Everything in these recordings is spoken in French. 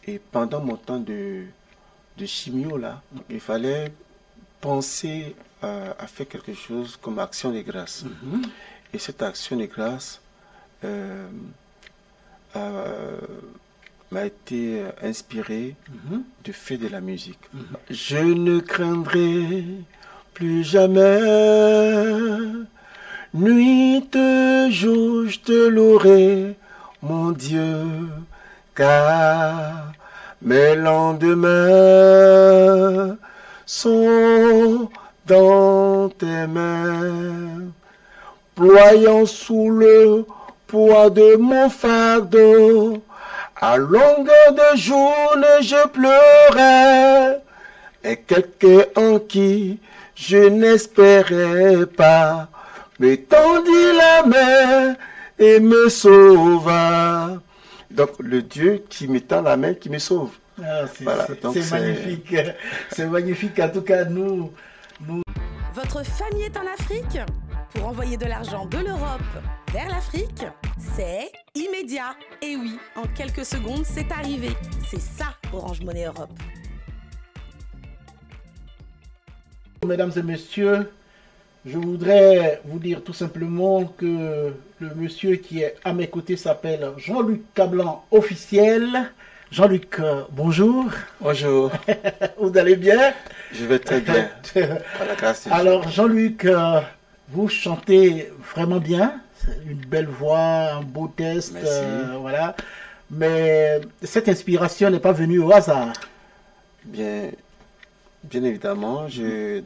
Et pendant mon temps de chimio, là, il fallait penser à faire quelque chose comme action de grâce. Et cette action de grâce m'a été inspirée de faire de la musique. Je ne craindrai plus jamais, nuit et jour je te louerai, mon Dieu, car mes lendemains sont dans tes mains. Ployant sous le poids de mon fardeau, à longueur de journée je pleurais, et quelqu'un en qui je n'espérais pas me tendit la main et me sauva. Donc le Dieu qui me tend la main, qui me sauve. Ah, c'est magnifique. C'est magnifique. En tout cas, nous... Votre famille est en Afrique? Pour envoyer de l'argent de l'Europe vers l'Afrique, c'est immédiat. Et oui, en quelques secondes, c'est arrivé. C'est ça, Orange Money Europe. Mesdames et messieurs, je voudrais vous dire tout simplement que le monsieur qui est à mes côtés s'appelle Jean-Luc Cablan officiel. Jean-Luc, bonjour. Bonjour. Vous allez bien? Je vais très bien. Alors Jean-Luc, vous chantez vraiment bien. Une belle voix, un beau test. Voilà. Mais cette inspiration n'est pas venue au hasard. Bien évidemment,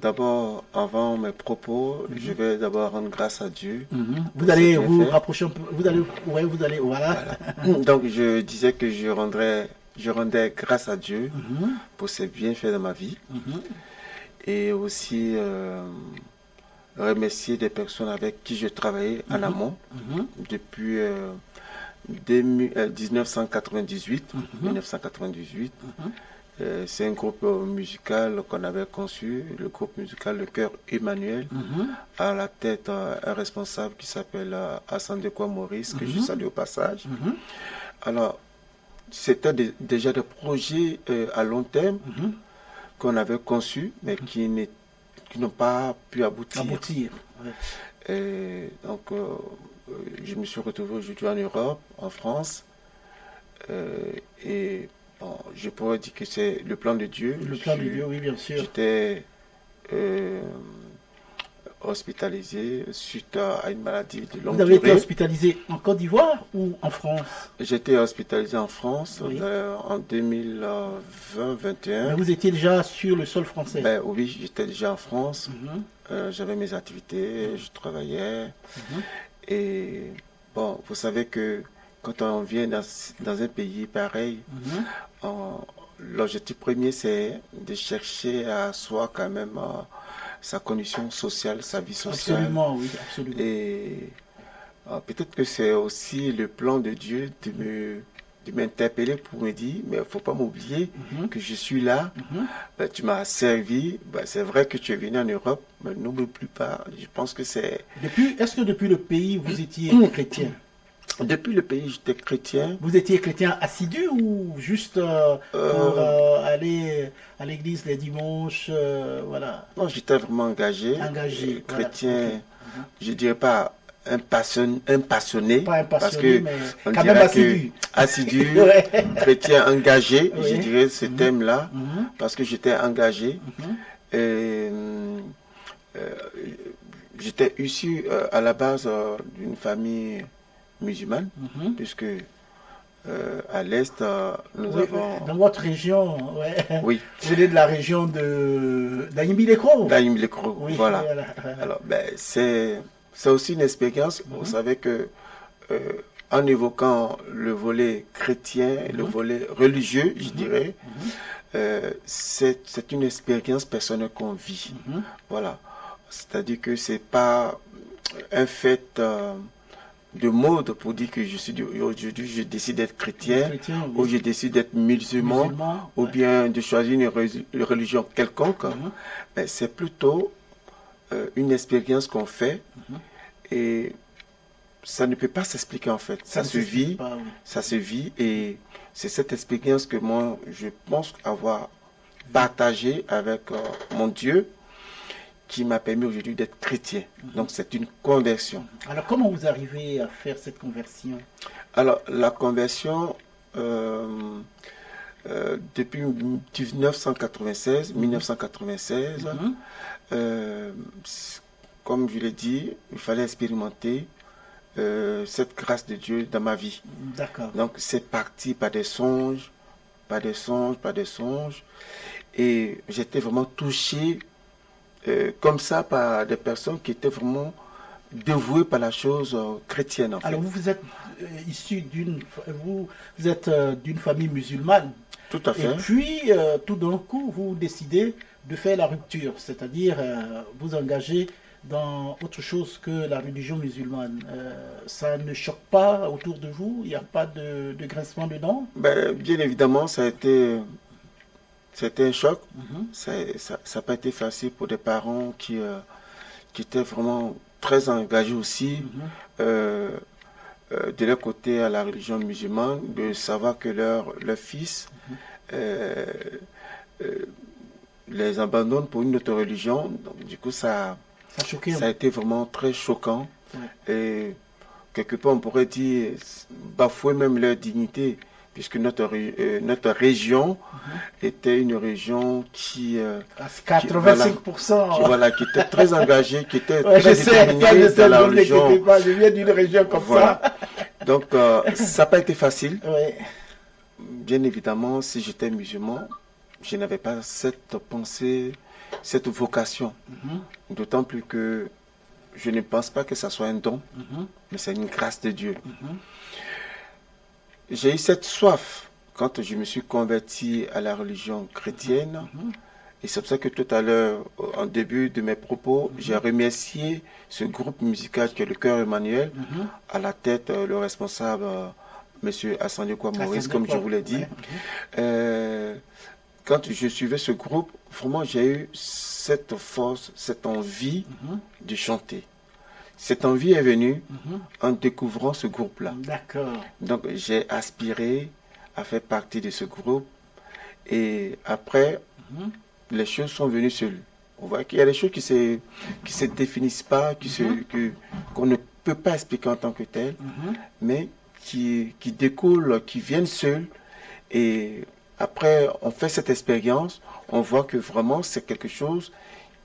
d'abord, avant mes propos, je vais d'abord rendre grâce à Dieu. Vous allez vous rapprocher un peu, voilà. Donc, je disais que je rendais grâce à Dieu pour ses bienfaits dans ma vie. Et aussi remercier des personnes avec qui je travaillais en amont depuis 1998. C'est un groupe musical qu'on avait conçu, le groupe musical Le Cœur Emmanuel, à la tête un responsable qui s'appelle Hassan Dekwa Maurice, que je salue au passage. Alors, c'était déjà des projets à long terme qu'on avait conçus, mais qui n'ont pas pu aboutir. Donc, je me suis retrouvé aujourd'hui en Europe, en France, et bon, je pourrais dire que c'est le plan de Dieu. Le plan de Dieu, oui, bien sûr. J'étais hospitalisé suite à une maladie de longue durée. Vous avez été hospitalisé en Côte d'Ivoire ou en France? J'étais hospitalisé en France en 2020-2021. Mais vous étiez déjà sur le sol français? Oui, j'étais déjà en France. J'avais mes activités, je travaillais. Et bon, vous savez que quand on vient dans un pays pareil, l'objectif premier, c'est de chercher à soi quand même sa condition sociale, sa vie sociale. Absolument, oui, absolument. Et peut-être que c'est aussi le plan de Dieu de m'interpeller pour me dire, mais il ne faut pas m'oublier que je suis là, tu m'as servi, c'est vrai que tu es venu en Europe, mais n'oublie plus pas, je pense que c'est... Est-ce que depuis le pays, vous étiez chrétien? Depuis le pays, j'étais chrétien. Vous étiez chrétien assidu ou juste pour aller à l'église les dimanches, voilà? Non, j'étais vraiment engagé. Chrétien, voilà. Je dirais pas un passionné. Pas un passionné, parce que mais on quand même assidu. Assidu, chrétien engagé, je dirais ce thème-là, parce que j'étais engagé. J'étais issu à la base d'une famille musulmane, puisque à l'est, nous avons... Dans votre région, oui. Vous venez de la région d'Aïmbi-Lécro. D'Aïmbi-Lécro, voilà. Alors, c'est aussi une expérience. Vous savez que en évoquant le volet chrétien et le volet religieux, je dirais, c'est une expérience personnelle qu'on vit. Voilà. C'est-à-dire que c'est pas un fait de mode pour dire que aujourd'hui je décide d'être chrétien, ou je décide d'être musulman, ou bien de choisir une religion quelconque. C'est plutôt une expérience qu'on fait, et ça ne peut pas s'expliquer en fait. Ça ne se vit, pas, oui. ça se vit et c'est cette expérience que moi, je pense avoir partagée avec mon Dieu qui m'a permis aujourd'hui d'être chrétien. Donc c'est une conversion. Alors comment vous arrivez à faire cette conversion? Alors la conversion, depuis 1996, comme je l'ai dit, il fallait expérimenter cette grâce de Dieu dans ma vie. D'accord. Donc c'est parti par des songes, par des songes, par des songes. Et j'étais vraiment touché comme ça par des personnes qui étaient vraiment dévouées par la chose chrétienne. En fait. Alors vous êtes issu d'une d'une famille musulmane. Tout à fait. Et puis tout d'un coup vous décidez de faire la rupture, c'est-à-dire vous engager dans autre chose que la religion musulmane. Ça ne choque pas autour de vous? Il n'y a pas de grincement dedans? Ben, bien évidemment, c'était un choc. Ça n'a pas été facile pour des parents qui étaient vraiment très engagés aussi de leur côté à la religion musulmane, de savoir que leur fils les abandonne pour une autre religion. Donc, du coup, ça a été vraiment très choquant. Ouais. Et quelque part, on pourrait dire bafouer même leur dignité, puisque notre région était une région qui... 85%. Qui était très engagée, qui était très déterminée dans la religion. Je viens d'une région comme ça. Donc, ça n'a pas été facile. Ouais. Bien évidemment, si j'étais musulman, je n'avais pas cette pensée, cette vocation. D'autant plus que je ne pense pas que ça soit un don, mais c'est une grâce de Dieu. J'ai eu cette soif quand je me suis converti à la religion chrétienne. Et c'est pour ça que tout à l'heure, en début de mes propos, j'ai remercié ce groupe musical qui est le Chœur Emmanuel, à la tête le responsable, M. Assane-Kwa Maurice, comme je vous l'ai dit. Quand je suivais ce groupe, vraiment j'ai eu cette force, cette envie de chanter. Cette envie est venue en découvrant ce groupe-là. D'accord. Donc j'ai aspiré à faire partie de ce groupe. Et après, les choses sont venues seules. On voit qu'il y a des choses qui se définissent pas, qu'on ne peut pas expliquer en tant que telles, mais qui découlent, qui viennent seules. Et après, on fait cette expérience, on voit que vraiment c'est quelque chose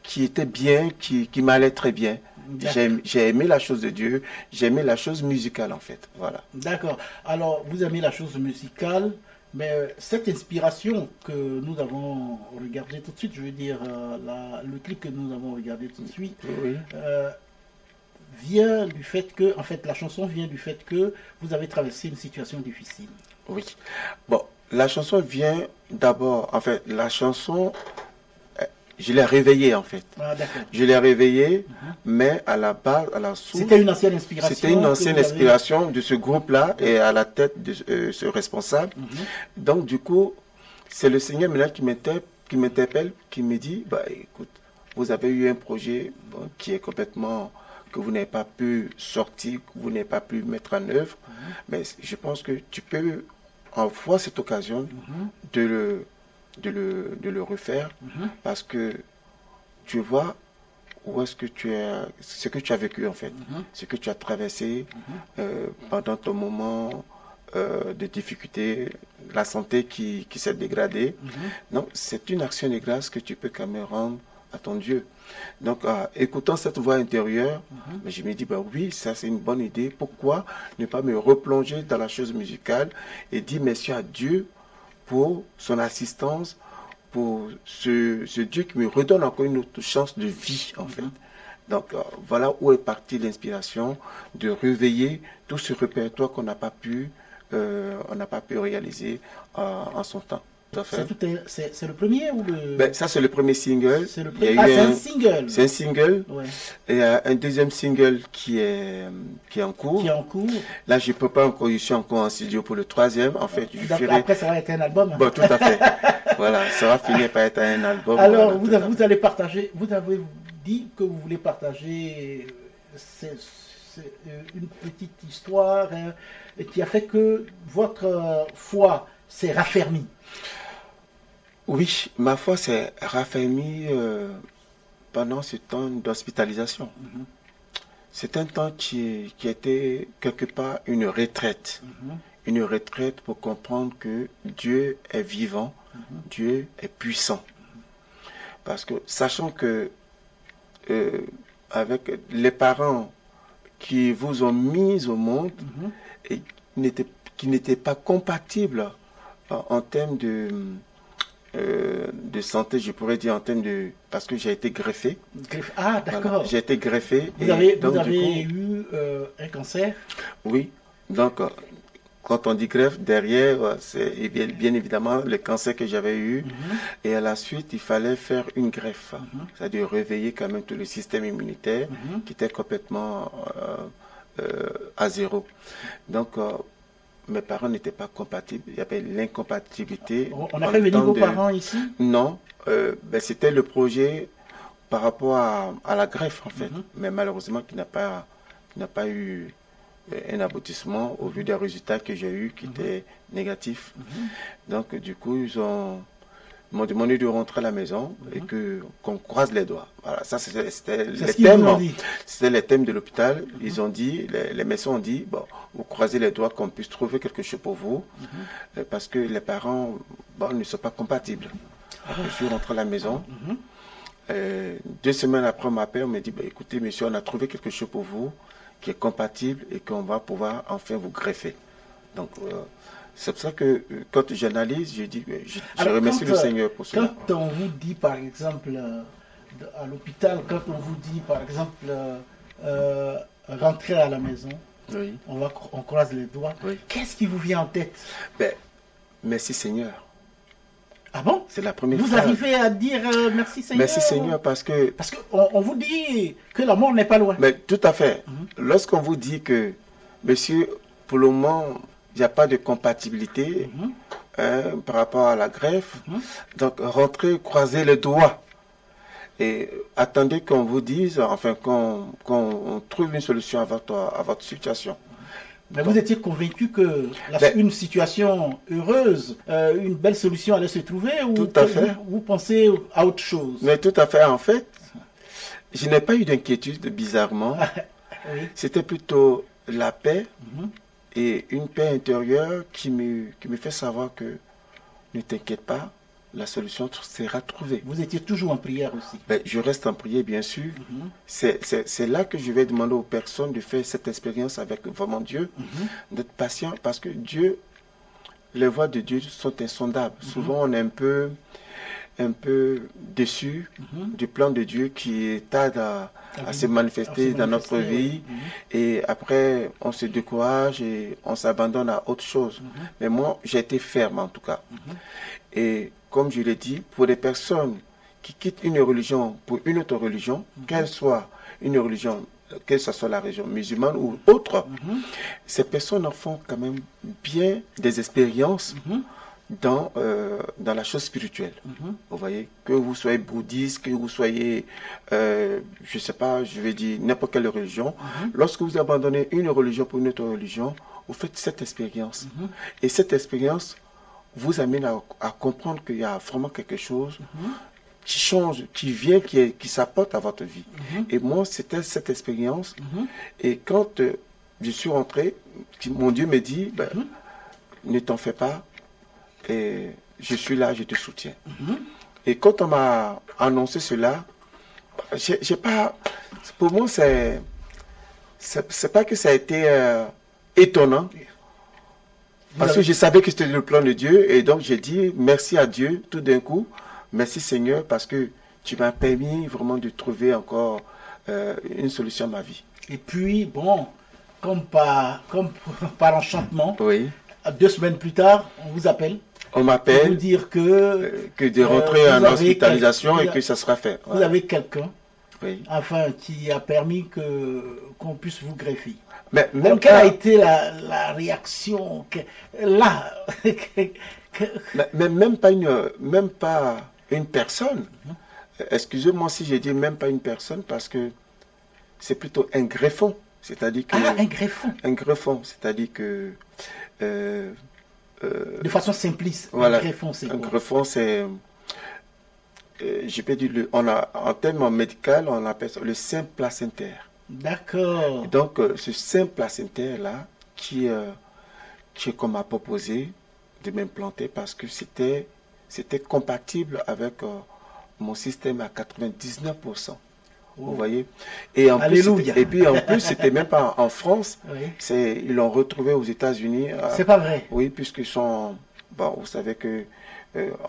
qui était bien, qui m'allait très bien. J'ai aimé la chose de Dieu, j'ai aimé la chose musicale en fait. Voilà. D'accord. Alors, vous aimez la chose musicale, mais cette inspiration que nous avons regardée tout de suite, je veux dire, le clip que nous avons regardé tout de suite, vient du fait que, en fait, la chanson vient du fait que vous avez traversé une situation difficile. Oui. Bon, la chanson vient d'abord, en fait, la chanson, je l'ai réveillée en fait. Ah, d'accord. Je l'ai réveillée, mais à la base, à la source. C'était une ancienne inspiration. C'était une ancienne inspiration de ce groupe-là et à la tête de ce responsable. Donc, du coup, c'est le Seigneur maintenant qui m'interpelle, qui me dit, bah écoute, vous avez eu un projet qui est complètement, que vous n'avez pas pu sortir, que vous n'avez pas pu mettre en œuvre, mais je pense que tu peux avoir cette occasion de le refaire parce que tu vois où est-ce que ce que tu as vécu en fait, ce que tu as traversé pendant ton moment de difficulté, la santé qui s'est dégradée. Donc c'est une action de grâce que tu peux quand même rendre à ton Dieu. Donc écoutant cette voix intérieure, je me dis bah oui, ça c'est une bonne idée. Pourquoi ne pas me replonger dans la chose musicale et dire merci à Dieu pour son assistance, pour ce Dieu qui me redonne encore une autre chance de vie en fait. Donc voilà où est partie l'inspiration de réveiller tout ce répertoire qu'on n'a pas pu réaliser en son temps. C'est le premier ou le... Ben, ça c'est le premier single. C'est un single. C'est un single. Ouais. Et un deuxième single qui est en cours. Qui est en cours. Là je peux pas encore, je suis encore en studio pour le troisième. En fait, après ça va être un album. Bon, tout à fait. Voilà, ça va finir par être un album. Alors vous allez partager. Vous avez dit que vous voulez partager une petite histoire qui a fait que votre foi s'est raffermie. Oui, ma foi s'est raffermie pendant ce temps d'hospitalisation. C'est un temps qui était quelque part une retraite. Une retraite pour comprendre que Dieu est vivant, Dieu est puissant. Parce que, sachant que avec les parents qui vous ont mis au monde et qui n'étaient pas compatibles en termes de santé, je pourrais dire en termes de... Parce que j'ai été greffé. Ah, d'accord. Voilà, j'ai été greffé. Vous avez eu un cancer? Oui. Donc, quand on dit greffe, derrière, c'est bien évidemment le cancer que j'avais eu. Et à la suite, il fallait faire une greffe. C'est-à-dire réveiller quand même tout le système immunitaire qui était complètement à zéro. Donc, mes parents n'étaient pas compatibles. Il y avait l'incompatibilité. On a fait venir vos parents ici? Non. C'était le projet par rapport à la greffe, en fait. Mais malheureusement, qui n'a pas eu un aboutissement au vu des résultats que j'ai eus qui étaient négatifs. Donc, du coup, ils m'ont demandé de rentrer à la maison et qu'on croise les doigts. Voilà, ça c'était les thèmes. C'était les thèmes de l'hôpital. Ils ont dit, les médecins ont dit, bon, vous croisez les doigts qu'on puisse trouver quelque chose pour vous, parce que les parents ne sont pas compatibles. Je suis rentré à la maison. 2 semaines après, on m'appelle, on me dit, écoutez, monsieur, on a trouvé quelque chose pour vous qui est compatible et qu'on va pouvoir enfin vous greffer. Donc, c'est pour ça que quand j'analyse, je dis, je remercie le Seigneur pour cela. Quand on vous dit, par exemple, à l'hôpital, quand on vous dit, par exemple, rentrer à la maison, on croise les doigts, qu'est-ce qui vous vient en tête? Merci Seigneur. Ah bon? C'est la première fois. Vous arrivez à dire merci Seigneur? Merci Seigneur parce que... Parce qu'on vous dit que la mort n'est pas loin. Mais tout à fait. Lorsqu'on vous dit que, monsieur, pour le moment, il n'y a pas de compatibilité par rapport à la greffe, donc rentrez, croisez les doigts et attendez qu'on vous dise, enfin qu'on trouve une solution à votre situation. Mais vous étiez convaincu que une situation heureuse, une belle solution allait se trouver, ou tout à fait. Vous pensez à autre chose? Mais tout à fait. En fait, je n'ai pas eu d'inquiétude, bizarrement. C'était plutôt la paix et une paix intérieure qui me fait savoir que ne t'inquiète pas, la solution sera trouvée. Vous étiez toujours en prière aussi? Je reste en prière, bien sûr. C'est là que je vais demander aux personnes de faire cette expérience avec vraiment Dieu, d'être patient, parce que Dieu, les voies de Dieu sont insondables. Souvent, on est un peu déçu du plan de Dieu qui tarde à se manifester dans notre vie. Et après, on se décourage et on s'abandonne à autre chose. Mais moi, j'ai été ferme en tout cas. Et comme je l'ai dit, pour les personnes qui quittent une religion pour une autre religion, qu'elle soit une religion, que ce soit la religion musulmane ou autre, ces personnes en font quand même bien des expériences dans la chose spirituelle. Vous voyez, que vous soyez bouddhiste, que vous soyez, je sais pas, je vais dire n'importe quelle religion, lorsque vous abandonnez une religion pour une autre religion, vous faites cette expérience. Et cette expérience vous amène à comprendre qu'il y a vraiment quelque chose qui change, qui vient, qui s'apporte à votre vie. Et moi, c'était cette expérience. Et quand je suis rentré, mon Dieu me dit, ne t'en fais pas, et je suis là, je te soutiens. Et quand on m'a annoncé cela, j'ai pas, pour moi, c'est pas que ça a été étonnant, parce que je savais que c'était le plan de Dieu, et donc j'ai dit merci à Dieu tout d'un coup, merci Seigneur, parce que tu m'as permis vraiment de trouver encore une solution à ma vie. Et puis, bon, comme par enchantement, 2 semaines plus tard, on vous appelle. On m'appelle pour vous dire que de rentrer en hospitalisation et que ça sera fait. Vous avez quelqu'un, enfin, qui a permis qu'on puisse vous greffer. Mais même quelle a été la réaction là mais même pas une personne. Excusez-moi si j'ai dit même pas une personne, parce que c'est plutôt un greffon. C'est-à-dire que... Ah, un greffon. Un greffon, c'est-à-dire que... de façon simpliste, voilà, un greffon, c'est quoi? Un greffon, c'est... je peux dire, en termes médical, on appelle ça le sein placentaire. D'accord. Donc, ce sein placentaire-là, qui qu'on m'a proposé de m'implanter parce que c'était compatible avec mon système à 99%. Vous voyez? Et en Alléluia. Plus, et puis en plus, c'était même pas en France. Oui. Ils l'ont retrouvé aux États-Unis. C'est pas vrai. Oui, puisqu'ils sont... Bon, vous savez que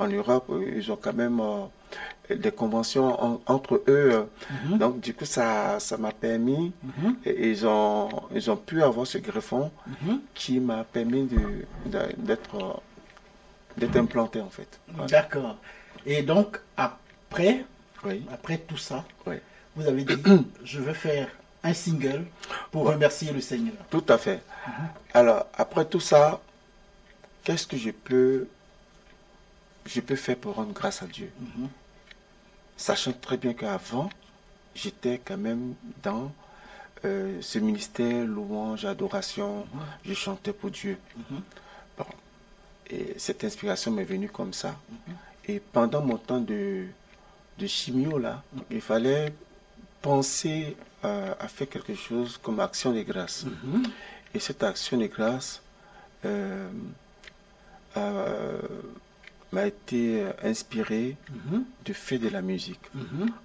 en Europe, ils ont quand même des conventions entre eux. Donc, du coup, ça m'a permis... et ils ont pu avoir ce greffon qui m'a permis d'être implanté, en fait. Voilà. D'accord. Et donc, après tout ça, vous avez dit, je veux faire un single pour remercier le Seigneur. Tout à fait. Alors, après tout ça, qu'est-ce que je peux faire pour rendre grâce à Dieu? Sachant très bien qu'avant, j'étais quand même dans ce ministère louange, adoration, je chantais pour Dieu. Bon. Et cette inspiration m'est venue comme ça. Et pendant mon temps de chimio, là, il fallait penser à faire quelque chose comme action de grâce. Et cette action de grâce m'a été inspirée de faire de la musique.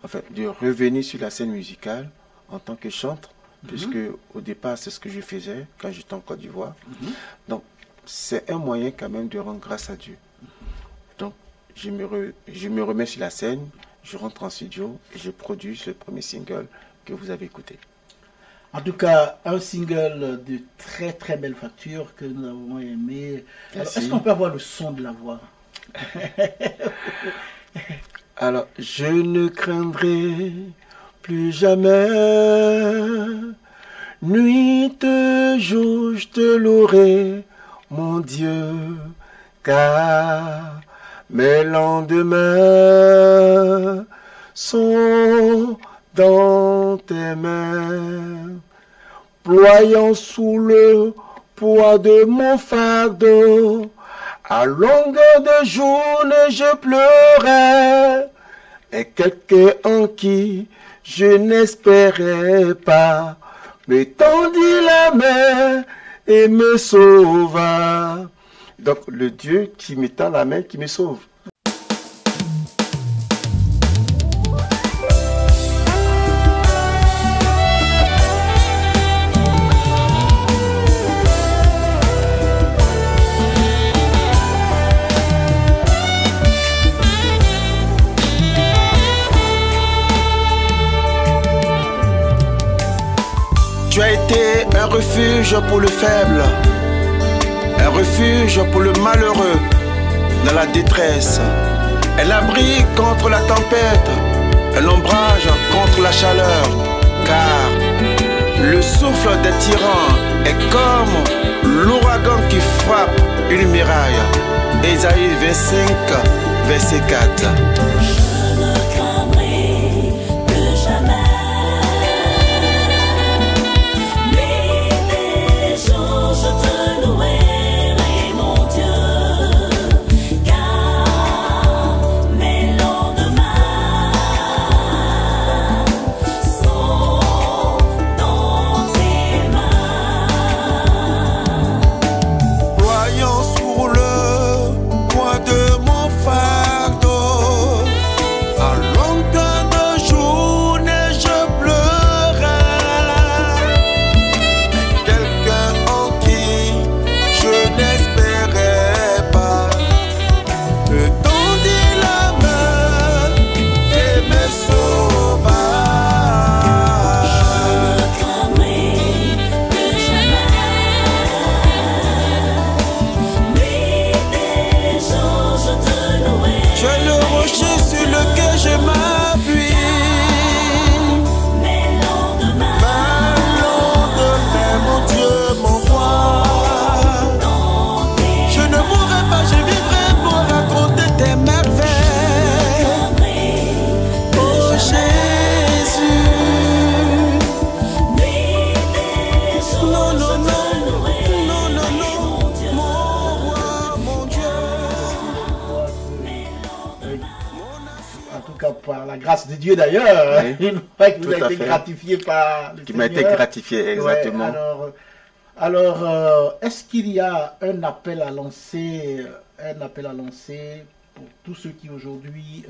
Enfin, de revenir sur la scène musicale en tant que chanteur, puisque au départ, c'est ce que je faisais quand j'étais en Côte d'Ivoire. Donc, c'est un moyen quand même de rendre grâce à Dieu. Donc, je me remets sur la scène, je rentre en studio et je produis ce premier single que vous avez écouté. En tout cas, un single de très très belle facture que nous avons aimé. Est-ce qu'on peut avoir le son de la voix? Alors, je ne craindrai plus jamais, nuit et jour, je te louerai, mon Dieu, car mes lendemains sont dans tes mains, ployant sous le poids de mon fardeau. À longueur de journée, je pleurais, et quelqu'un en qui je n'espérais pas me tendit la main et me sauva. Donc, le Dieu qui me tend la main, qui me sauve. Tu as été un refuge pour le faible, un refuge pour le malheureux dans la détresse, un abri contre la tempête, un ombrage contre la chaleur, car le souffle des tyrans est comme l'ouragan qui frappe une muraille. Ésaïe 25, verset 4. Ployant sur le poids de mon fardeau, donc par la grâce de Dieu d'ailleurs, Oui, une fois que vous tout avez à été fait. gratifié par le Qui m'a été Seigneur. gratifié, exactement. Ouais, alors, est-ce qu'il y a un appel à lancer, pour tous ceux qui aujourd'hui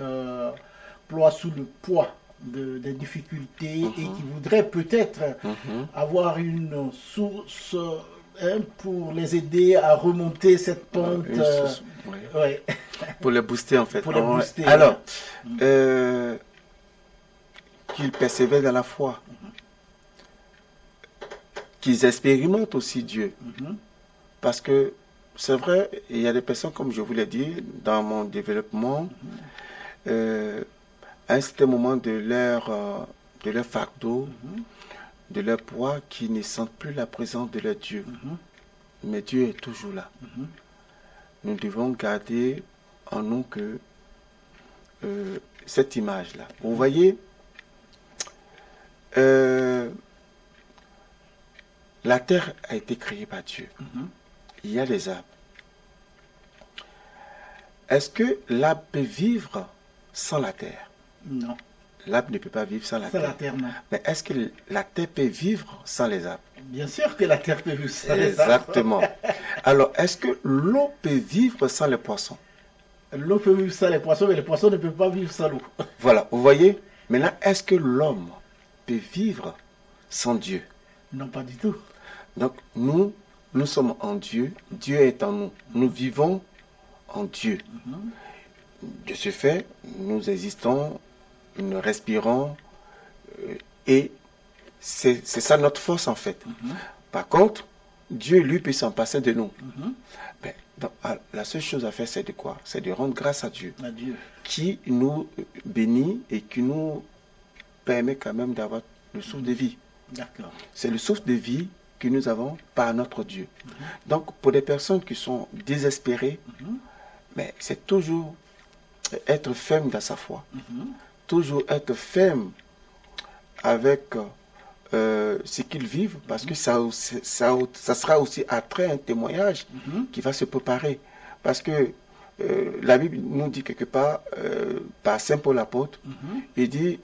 ploient sous le poids des difficultés et qui voudraient peut-être avoir une source pour les aider à remonter cette pente, Une source, oui. ouais, Pour les booster en fait. pour les Ouais. booster. Alors, qu'ils persévèrent dans la foi, qu'ils expérimentent aussi Dieu. Parce que c'est vrai, il y a des personnes, comme je vous l'ai dit, dans mon développement, à un certain moment de leur fardeau, de leur poids, qui ne sentent plus la présence de leur Dieu. Mais Dieu est toujours là. Nous devons garder en nous que cette image-là. Vous voyez, la terre a été créée par Dieu. Il y a les arbres. Est-ce que l'arbre peut vivre sans la terre? Non, L'arbre ne peut pas vivre sans la c'est terre. la terre, non. Mais est-ce que la terre peut vivre sans les arbres? Bien sûr que la terre peut vivre sans les arbres. Exactement. Alors, est-ce que l'eau peut vivre sans les poissons? L'eau peut vivre sans les poissons, mais les poissons ne peuvent pas vivre sans l'eau. Voilà, vous voyez? Maintenant, est-ce que l'homme peut vivre sans Dieu? Non, pas du tout. Donc, nous sommes en Dieu, Dieu est en nous. Nous vivons en Dieu. De ce fait, nous existons, nous respirons, et c'est ça notre force en fait. Par contre, Dieu, lui, peut s'en passer de nous. Ben, donc, la seule chose à faire, c'est de quoi? C'est de rendre grâce à Dieu, qui nous bénit et qui nous permet quand même d'avoir le souffle de vie. D'accord. C'est le souffle de vie que nous avons par notre Dieu. Donc, pour des personnes qui sont désespérées, mais c'est toujours être ferme dans sa foi. Toujours être ferme avec ce qu'ils vivent, parce que ça sera aussi après un témoignage qui va se préparer. Parce que la Bible nous dit quelque part, par Saint Paul l'apôtre, il dit,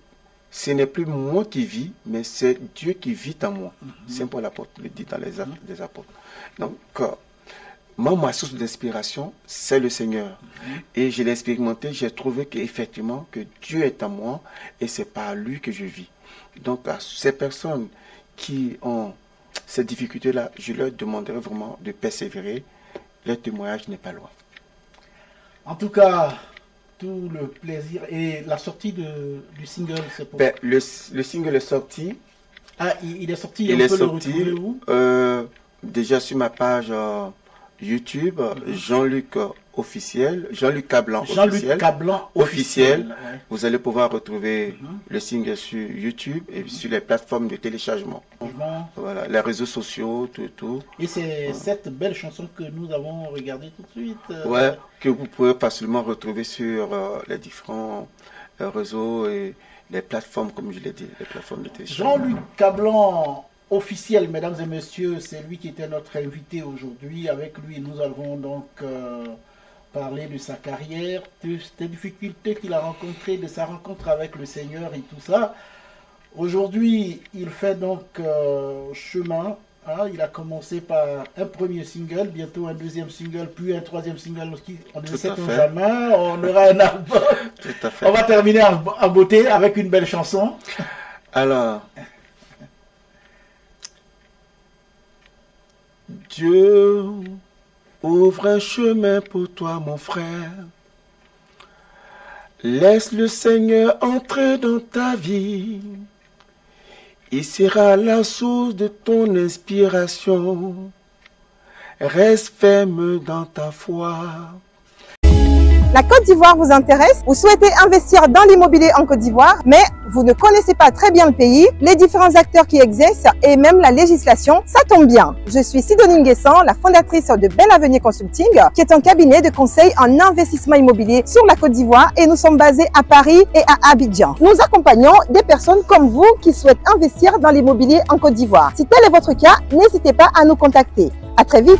ce n'est plus moi qui vis, mais c'est Dieu qui vit en moi. Saint Paul l'apôtre le dit dans les Actes des apôtres. Donc, moi, ma source d'inspiration, c'est le Seigneur. Et je l'ai expérimenté, j'ai trouvé qu'effectivement, que Dieu est en moi et c'est par lui que je vis. Donc, à ces personnes qui ont ces difficultés-là, je leur demanderai vraiment de persévérer. Leur témoignage n'est pas loin. En tout cas, tout le plaisir. Et la sortie du single, c'est pour... Ben, le single est sorti. Ah, il est sorti, Il est peut sorti le retrouver où? déjà sur ma page YouTube, Jean-Luc officiel, Jean-Luc Cablan officiel. Cablan officiel. Ouais. Vous allez pouvoir retrouver le single sur YouTube et sur les plateformes de téléchargement. Voilà, les réseaux sociaux, tout. Et c'est cette belle chanson que nous avons regardée tout de suite. Ouais, que vous pouvez facilement retrouver sur les différents réseaux et les plateformes, comme je l'ai dit, les plateformes de téléchargement. Jean-Luc Cablan officiel, mesdames et messieurs, c'est lui qui était notre invité aujourd'hui. Avec lui, nous allons donc parler de sa carrière, des difficultés qu'il a rencontrées, de sa rencontre avec le Seigneur et tout ça. Aujourd'hui, il fait donc chemin. Hein, il a commencé par un premier single, bientôt un deuxième single, puis un troisième single. On ne sait jamais, on aura un album. Tout à fait. On va terminer en beauté avec une belle chanson. Alors, Dieu ouvre un chemin pour toi, mon frère. Laisse le Seigneur entrer dans ta vie. Il sera la source de ton inspiration. Reste ferme dans ta foi. La Côte d'Ivoire vous intéresse? Vous souhaitez investir dans l'immobilier en Côte d'Ivoire, mais vous ne connaissez pas très bien le pays, les différents acteurs qui exercent et même la législation? Ça tombe bien. Je suis Sidonie Nguessan, la fondatrice de Belle Avenue Consulting, qui est un cabinet de conseil en investissement immobilier sur la Côte d'Ivoire et nous sommes basés à Paris et à Abidjan. Nous accompagnons des personnes comme vous qui souhaitent investir dans l'immobilier en Côte d'Ivoire. Si tel est votre cas, n'hésitez pas à nous contacter. À très vite.